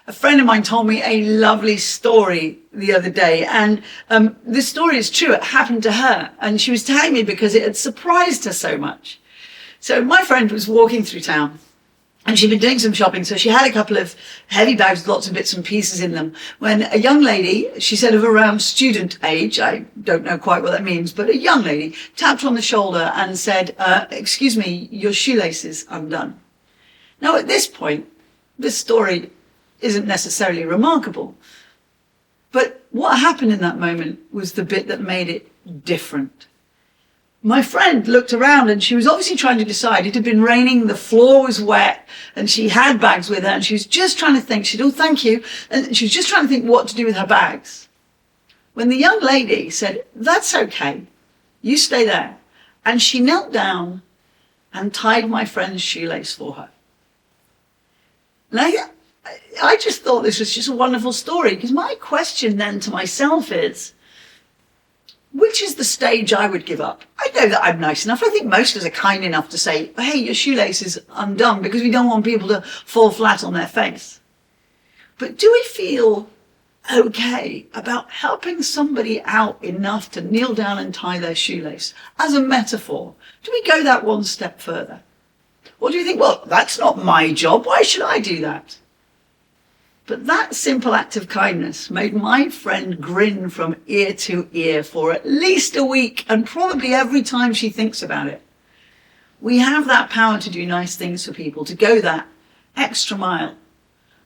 A friend of mine told me a lovely story the other day, and this story is true. It happened to her, and she was telling me because it had surprised her so much. So my friend was walking through town, and she'd been doing some shopping, so she had a couple of heavy bags with lots of bits and pieces in them, when a young lady, she said of around student age, I don't know quite what that means, but a young lady tapped her on the shoulder and said, excuse me, your shoelace is undone. Now at this point, this story isn't necessarily remarkable, but what happened in that moment was the bit that made it different. My friend looked around and she was obviously trying to decide. It had been raining, the floor was wet, and she had bags with her, and she was just trying to think. She said, oh, thank you. And she was just trying to think what to do with her bags, when the young lady said, that's okay, you stay there. And she knelt down and tied my friend's shoelace for her. Now, I just thought this was just a wonderful story, because my question then to myself is, which is the stage I would give up? I know that I'm nice enough. I think most of us are kind enough to say, hey, your shoelace is undone, because we don't want people to fall flat on their face. But do we feel okay about helping somebody out enough to kneel down and tie their shoelace as a metaphor? Do we go that one step further? Or do you think, well, that's not my job, why should I do that? But that simple act of kindness made my friend grin from ear to ear for at least a week, and probably every time she thinks about it. We have that power to do nice things for people, to go that extra mile.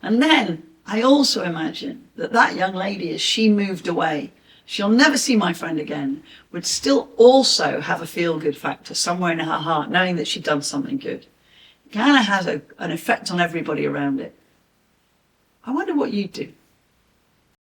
And then I also imagine that that young lady, as she moved away, she'll never see my friend again, would still also have a feel-good factor somewhere in her heart, knowing that she'd done something good. It kind of has an effect on everybody around it. I wonder what you'd do.